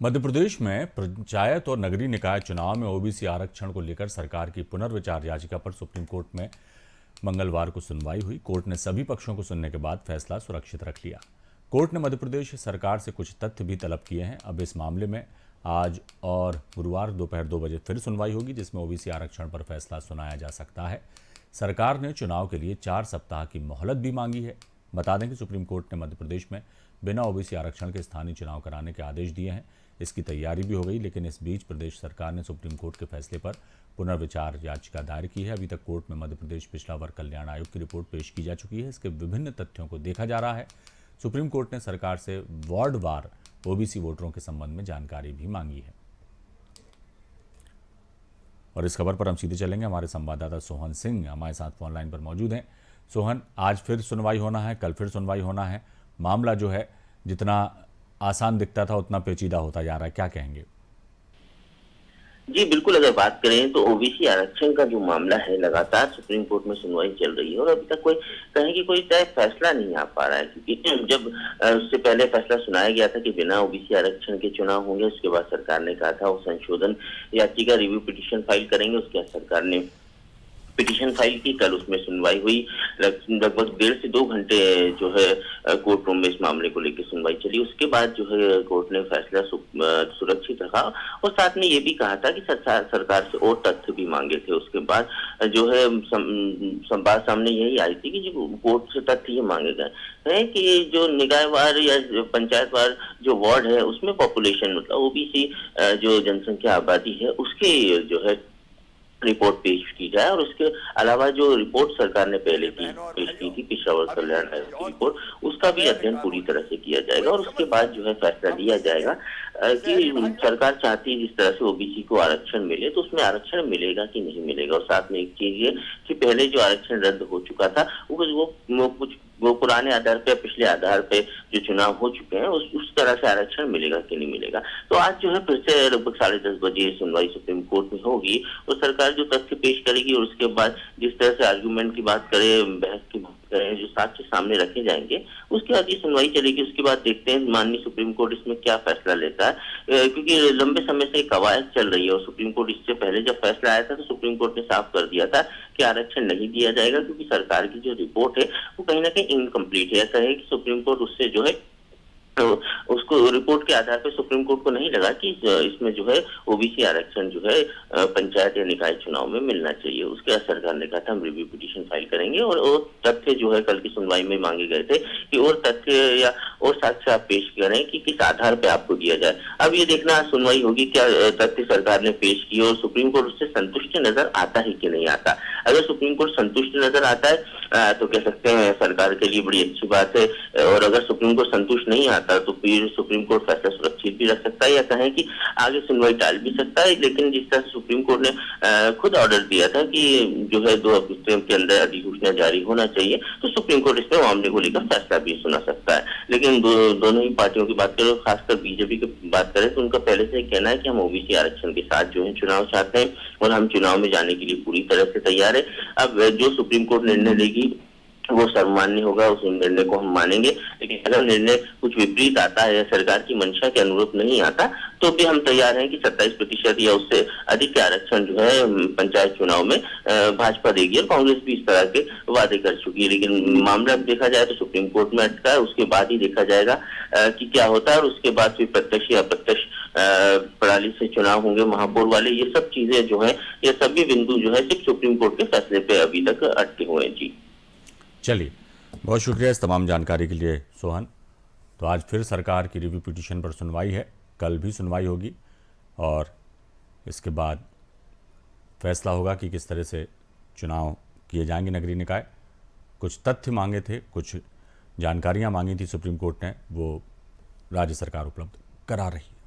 मध्य प्रदेश में पंचायत और नगरीय निकाय चुनाव में ओबीसी आरक्षण को लेकर सरकार की पुनर्विचार याचिका पर सुप्रीम कोर्ट में मंगलवार को सुनवाई हुई। कोर्ट ने सभी पक्षों को सुनने के बाद फैसला सुरक्षित रख लिया। कोर्ट ने मध्य प्रदेश सरकार से कुछ तथ्य भी तलब किए हैं। अब इस मामले में आज और गुरुवार दोपहर 2 बजे फिर सुनवाई होगी, जिसमें ओबीसी आरक्षण पर फैसला सुनाया जा सकता है। सरकार ने चुनाव के लिए 4 सप्ताह की मोहलत भी मांगी है। बता दें कि सुप्रीम कोर्ट ने मध्य प्रदेश में बिना ओबीसी आरक्षण के स्थानीय चुनाव कराने के आदेश दिए हैं। इसकी तैयारी भी हो गई, लेकिन इस बीच प्रदेश सरकार ने सुप्रीम कोर्ट के फैसले पर पुनर्विचार याचिका दायर की है। अभी तक कोर्ट में मध्य प्रदेश पिछड़ा वर्ग कल्याण आयोग की रिपोर्ट पेश की जा चुकी है। इसके विभिन्न तथ्यों को देखा जा रहा है। सुप्रीम कोर्ट ने सरकार से वार्डवार ओबीसी वोटरों के संबंध में जानकारी भी मांगी है। और इस खबर पर हम सीधे चलेंगे। हमारे संवाददाता सोहन सिंह हमारे साथ फोन लाइन पर मौजूद हैं। सोहन, आज फिर सुनवाई होना है, कल फिर सुनवाई होना है। मामला जो है जितना आसान दिखता था उतना पेचीदा होता जा रहा है, क्या कहेंगे? जी बिल्कुल, अगर बात करें तो ओबीसी आरक्षण का जो मामला है लगातार सुप्रीम कोर्ट में सुनवाई चल रही है और अभी तक कोई तय फैसला नहीं आ पा रहा है, क्योंकि जब उससे पहले फैसला सुनाया गया था कि बिना ओबीसी आरक्षण के चुनाव होंगे, उसके बाद सरकार ने कहा था वो संशोधन याचिका रिव्यू पिटीशन फाइल करेंगे। उसके बाद सरकार ने पिटीशन फाइल की, कल उसमें सुनवाई हुई। लगभग 1.5 से 2 घंटे जो है कोर्ट रूम में इस मामले को लेकर सुनवाई चली। उसके बाद जो है कोर्ट ने फैसला सुरक्षित रखा और साथ में ये भी कहा था कि सरकार से और तथ्य भी मांगे थे। उसके बाद जो है बात सामने यही आई थी कि जो कोर्ट से तथ्य ये मांगे गए हैं कि जो निकायवार या पंचायतवार जो वार्ड है उसमें पॉपुलेशन मतलब ओबीसी जो जनसंख्या आबादी है उसके जो है रिपोर्ट पेश की जाए और उसके अलावा जो रिपोर्ट सरकार ने पहले पेश की थी पिछड़ा वर्ग कल्याण आयोग की रिपोर्ट, उसका भी अध्ययन पूरी तरह से किया जाएगा और उसके बाद जो है फैसला लिया जाएगा कि सरकार चाहती है जिस तरह से ओबीसी को आरक्षण मिले तो उसमें आरक्षण मिलेगा कि नहीं मिलेगा। और साथ में एक चीज ये कि पहले जो आरक्षण रद्द हो चुका था वो पुराने आधार पे, पिछले आधार पे जो चुनाव हो चुके हैं उस तरह से आरक्षण मिलेगा कि नहीं मिलेगा। तो आज जो है फिर से लगभग 10:30 बजे सुनवाई सुप्रीम कोर्ट में होगी और सरकार जो तथ्य पेश करेगी और उसके बाद जिस तरह से आर्गुमेंट की बात करें, बहस की बात करें, जो साक्ष्य सामने रखे जाएंगे, उसके बाद ये सुनवाई चलेगी। उसके बाद देखते हैं माननीय सुप्रीम कोर्ट इसमें क्या फैसला लेता है, क्योंकि लंबे समय से कवायद चल रही है और सुप्रीम कोर्ट इससे पहले जब फैसला आया था तो सुप्रीम कोर्ट ने साफ कर दिया था कि आरक्षण नहीं दिया जाएगा, क्योंकि सरकार की जो रिपोर्ट है वो कहीं ना कहीं इनकम्प्लीट है। ऐसा है कि सुप्रीम कोर्ट उससे जो है तो उसको रिपोर्ट के आधार पर सुप्रीम कोर्ट को नहीं लगा कि इसमें जो है ओबीसी आरक्षण जो है पंचायत या निकाय चुनाव में मिलना चाहिए। उसके बाद सरकार ने कहा था हम रिव्यू पिटीशन फाइल करेंगे और तथ्य जो है कल की सुनवाई में मांगे गए थे कि और तथ्य या और साक्ष्य आप पेश करें कि किस आधार पे आपको दिया जाए। अब ये देखना सुनवाई होगी क्या तथ्य सरकार ने पेश किए और सुप्रीम कोर्ट उससे संतुष्ट नजर आता है कि नहीं आता। अगर सुप्रीम कोर्ट संतुष्ट नजर आता है तो कह सकते हैं सरकार के लिए बड़ी अच्छी बात है, और अगर सुप्रीम कोर्ट संतुष्ट नहीं आता तो फिर सुप्रीम कोर्ट फैसला सुरक्षित भी रख सकता है या कहें कि आगे सुनवाई टाल भी सकता है। लेकिन जिस तरह से सुप्रीम कोर्ट ने खुद ऑर्डर दिया था कि जो है 2 हफ्ते के अंदर अधिसूचना जारी होना चाहिए, तो सुप्रीम कोर्ट इसमें मामले को लेकर फैसला भी सुना सकता है। लेकिन दोनों ही पार्टियों की बात करें, खासकर बीजेपी की बात करें, तो उनका पहले से कहना है कि हम ओबीसी आरक्षण के साथ जो है चुनाव चाहते हैं और हम चुनाव में जाने के लिए पूरी तरह से तैयार है। अब जो सुप्रीम कोर्ट निर्णय लेगी वो सर्वमान्य होगा, उस निर्णय को हम मानेंगे। लेकिन अगर निर्णय कुछ विपरीत आता है या सरकार की मंशा के अनुरूप नहीं आता तो भी हम तैयार हैं कि 27% या उससे अधिक आरक्षण जो है पंचायत चुनाव में भाजपा देगी और कांग्रेस भी इस तरह के वादे कर चुकी है। लेकिन मामला देखा जाए तो सुप्रीम कोर्ट में अटका है, उसके बाद ही देखा जाएगा कि क्या होता है और उसके बाद फिर प्रत्यक्ष या अप्रत्यक्ष प्रणाली से चुनाव होंगे महापौर वाले। ये सब चीजें जो है, ये सभी बिंदु जो है सिर्फ सुप्रीम कोर्ट के फैसले पे अभी तक अटके हुए हैं। जी चलिए, बहुत शुक्रिया इस तमाम जानकारी के लिए सोहन। तो आज फिर सरकार की रिव्यू पिटीशन पर सुनवाई है, कल भी सुनवाई होगी और इसके बाद फैसला होगा कि किस तरह से चुनाव किए जाएंगे नगरीय निकाय। कुछ तथ्य मांगे थे, कुछ जानकारियां मांगी थी सुप्रीम कोर्ट ने, वो राज्य सरकार उपलब्ध करा रही है।